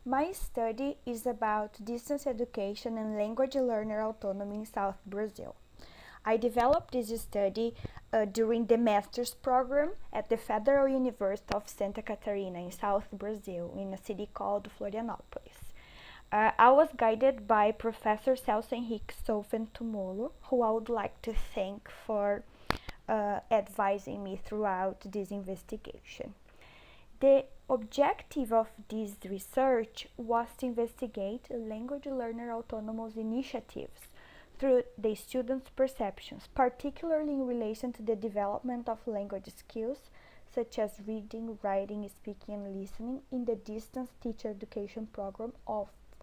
My study is about distance education and language learner autonomy in South Brazil. I developed this study during the master's program at the Federal University of Santa Catarina in South Brazil, in a city called Florianópolis. I was guided by Professor Celso Henrique Tumolo, who I would like to thank for advising me throughout this investigation. The objective of this research was to investigate language learner autonomous initiatives through the students' perceptions, particularly in relation to the development of language skills such as reading, writing, speaking, and listening in the distance teacher education program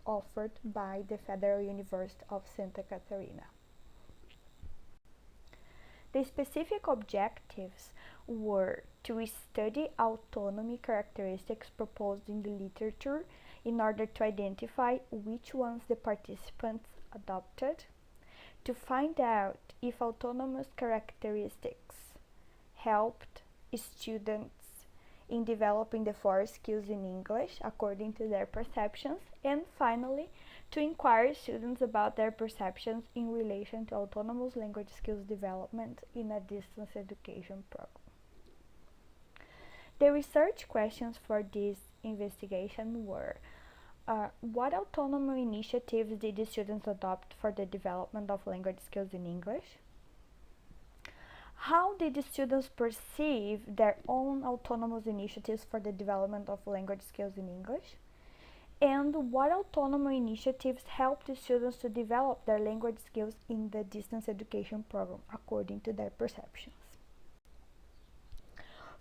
offered by the Federal University of Santa Catarina. The specific objectives were to study autonomy characteristics proposed in the literature in order to identify which ones the participants adopted, to find out if autonomous characteristics helped students in developing the 4 skills in English according to their perceptions, and finally, to inquire students about their perceptions in relation to autonomous language skills development in a distance education program. The research questions for this investigation were: what autonomous initiatives did the students adopt for the development of language skills in English? How did the students perceive their own autonomous initiatives for the development of language skills in English? And what autonomous initiatives helped the students to develop their language skills in the distance education program according to their perceptions?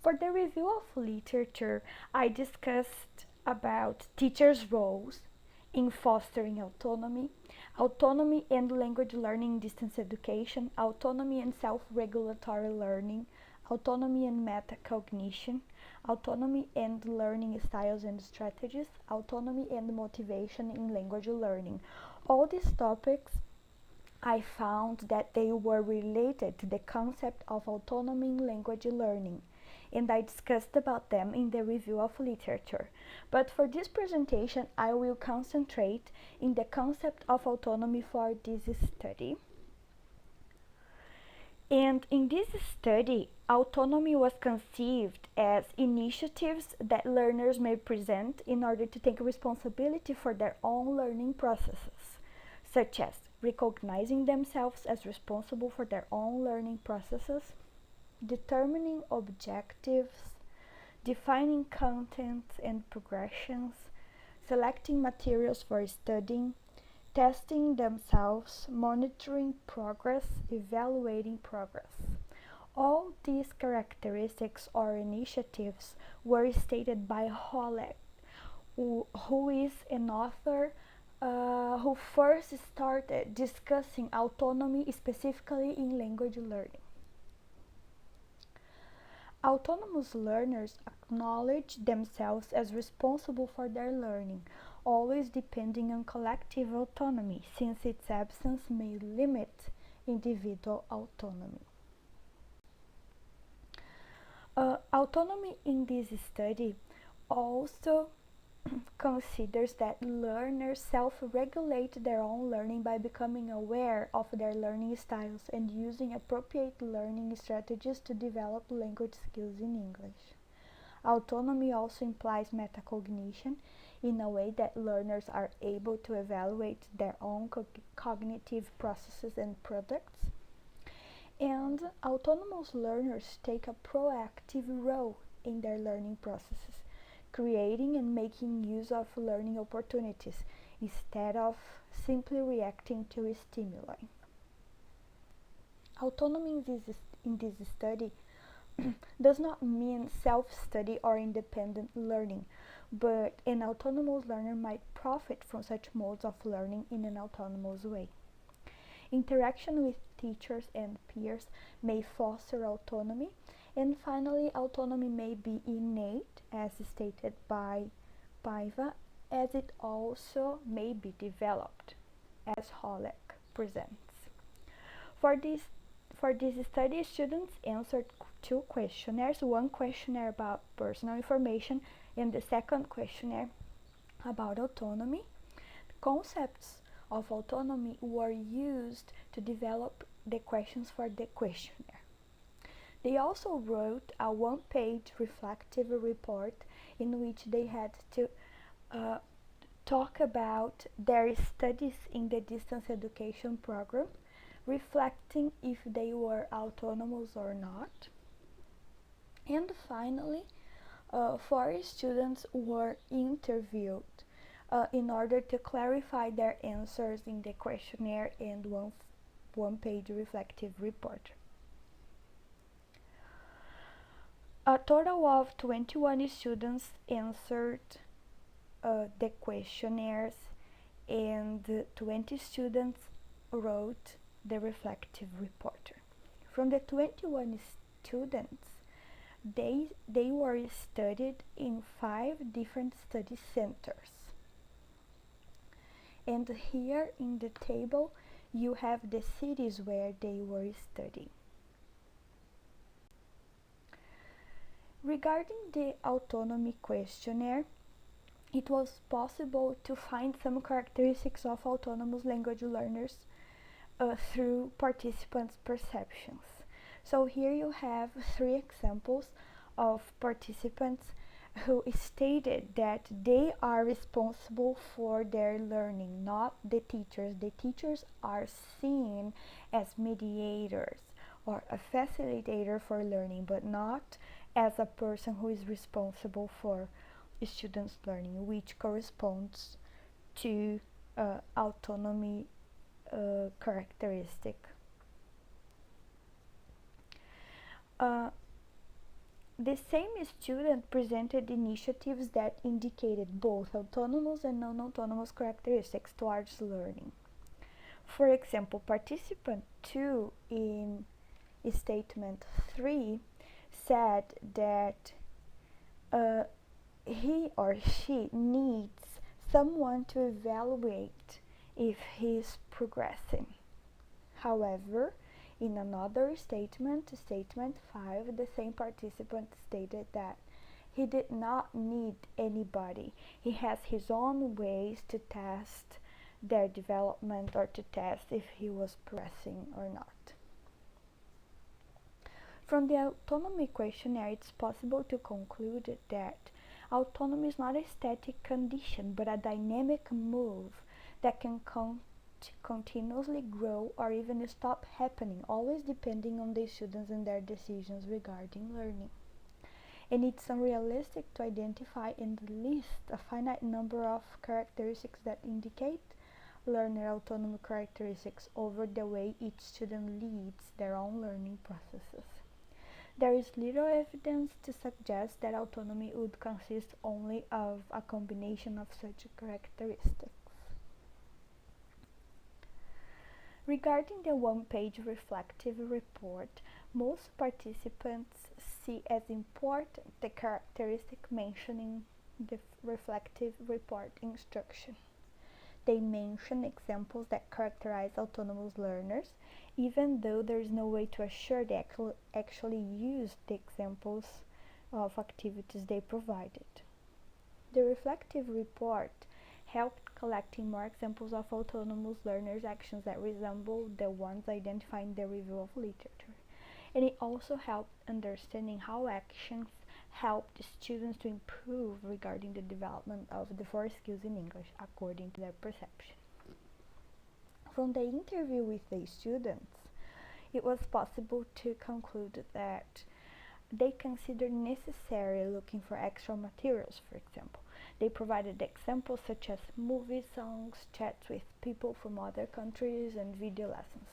For the review of literature, I discussed about teachers' roles in fostering autonomy, autonomy and language learning in distance education, autonomy and self-regulatory learning, autonomy and metacognition, autonomy and learning styles and strategies, autonomy and motivation in language learning. All these topics, I found that they were related to the concept of autonomy in language learning, and I discussed about them in the review of literature. But for this presentation, I will concentrate in the concept of autonomy for this study. And in this study, autonomy was conceived as initiatives that learners may present in order to take responsibility for their own learning processes, such as recognizing themselves as responsible for their own learning processes, determining objectives, defining contents and progressions, selecting materials for studying, testing themselves, monitoring progress, evaluating progress. All these characteristics or initiatives were stated by Holleck, who is an author who first started discussing autonomy specifically in language learning. Autonomous learners acknowledge themselves as responsible for their learning, always depending on collective autonomy, since its absence may limit individual autonomy. Autonomy in this study also considers that learners self-regulate their own learning by becoming aware of their learning styles and using appropriate learning strategies to develop language skills in English. Autonomy also implies metacognition in a way that learners are able to evaluate their own cognitive processes and products. And autonomous learners take a proactive role in their learning processes, creating and making use of learning opportunities instead of simply reacting to stimuli. Autonomy in this study does not mean self-study or independent learning, but an autonomous learner might profit from such modes of learning in an autonomous way. Interaction with teachers and peers may foster autonomy, and finally, autonomy may be innate, as stated by Paiva, as it also may be developed, as Holleck presents. For this study, students answered 2 questionnaires, one questionnaire about personal information and the second questionnaire about autonomy. Concepts of autonomy were used to develop the questions for the questionnaire. They also wrote a one-page reflective report in which they had to talk about their studies in the distance education program, reflecting if they were autonomous or not. And finally, 4 students were interviewed in order to clarify their answers in the questionnaire and one-page reflective report. A total of 21 students answered the questionnaires, and 20 students wrote the reflective report. From the 21 students, they were studied in 5 different study centers. And here in the table, you have the cities where they were studying. Regarding the autonomy questionnaire, it was possible to find some characteristics of autonomous language learners through participants' perceptions. So here you have 3 examples of participants who stated that they are responsible for their learning, not the teachers. The teachers are seen as mediators or a facilitator for learning, but not as a person who is responsible for students' learning, which corresponds to autonomy characteristic. The same student presented initiatives that indicated both autonomous and non-autonomous characteristics towards learning. For example, participant 2 in statement 3 said that he or she needs someone to evaluate if he is progressing. However, in another statement, statement 5, the same participant stated that he did not need anybody. He has his own ways to test their development or to test if he was progressing or not. From the autonomy questionnaire, it's possible to conclude that autonomy is not a static condition, but a dynamic move that can continuously grow or even stop happening, always depending on the students and their decisions regarding learning. And it's unrealistic to identify and list a finite number of characteristics that indicate learner autonomy characteristics over the way each student leads their own learning processes. There is little evidence to suggest that autonomy would consist only of a combination of such characteristics. Regarding the one-page reflective report, most participants see as important the characteristic mentioned in the reflective report instruction. They mention examples that characterize autonomous learners, even though there is no way to assure they actually use the examples of activities they provided. The reflective report helped collecting more examples of autonomous learners' actions that resemble the ones identified in the review of literature. And it also helped understanding how actions helped students to improve regarding the development of the 4 skills in English according to their perception. From the interview with the students, it was possible to conclude that they considered necessary looking for extra materials, for example. They provided examples such as movies, songs, chats with people from other countries, and video lessons.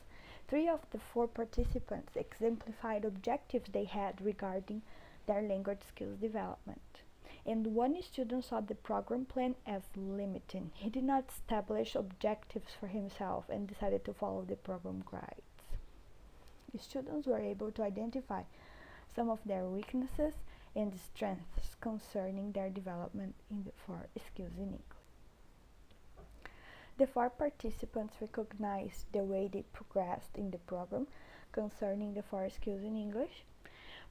3 of the 4 participants exemplified objectives they had regarding their language skills development. And 1 student saw the program plan as limiting. He did not establish objectives for himself and decided to follow the program guides. The students were able to identify some of their weaknesses and strengths concerning their development in the 4 skills in English. The 4 participants recognized the way they progressed in the program concerning the 4 skills in English.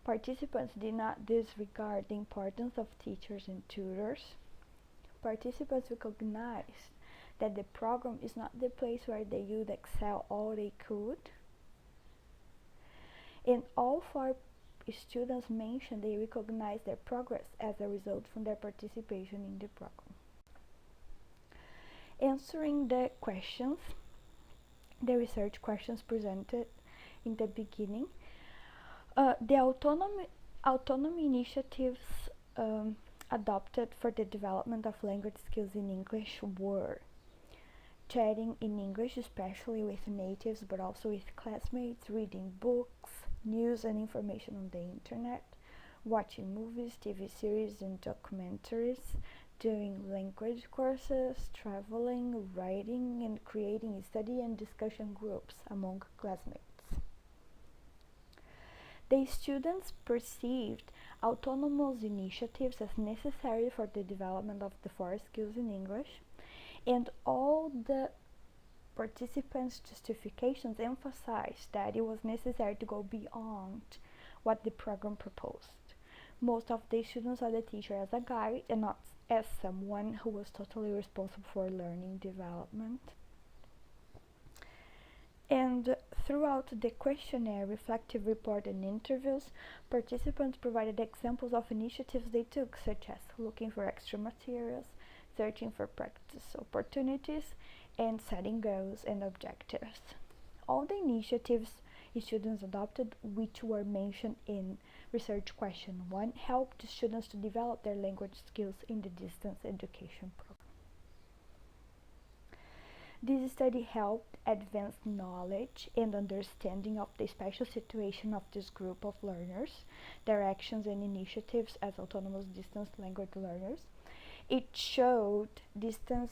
Participants did not disregard the importance of teachers and tutors. participants recognized that the program is not the place where they would excel all they could. And all four students mentioned they recognized their progress as a result from their participation in the program. Answering the questions, the research questions presented in the beginning, the autonomy initiatives adopted for the development of language skills in English were chatting in English, especially with natives, but also with classmates, reading books, news and information on the internet, watching movies, TV series and documentaries, doing language courses, traveling, writing, and creating study and discussion groups among classmates. The students perceived autonomous initiatives as necessary for the development of the four skills in English, and all the participants' justifications emphasized that it was necessary to go beyond what the program proposed. Most of the students saw the teacher as a guide and not as someone who was totally responsible for learning development. And throughout the questionnaire, reflective report, and interviews, participants provided examples of initiatives they took, such as looking for extra materials, searching for practice opportunities, and setting goals and objectives. All the initiatives students adopted, which were mentioned in research question 1, helped students to develop their language skills in the distance education program. This study helped advance knowledge and understanding of the special situation of this group of learners, their actions and initiatives as autonomous distance language learners. It showed distance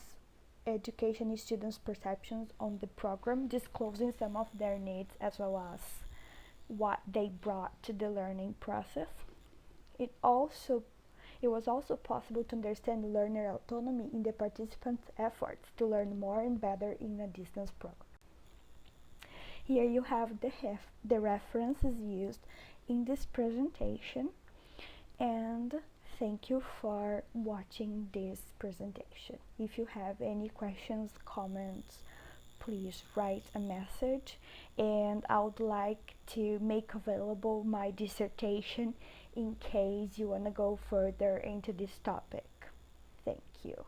education students' perceptions on the program, disclosing some of their needs as well as what they brought to the learning process. It was also possible to understand learner autonomy in the participants' efforts to learn more and better in a distance program. Here you have the references used in this presentation, and thank you for watching this presentation. If you have any questions, comments, please write a message, and I would like to make available my dissertation in case you want to go further into this topic. Thank you.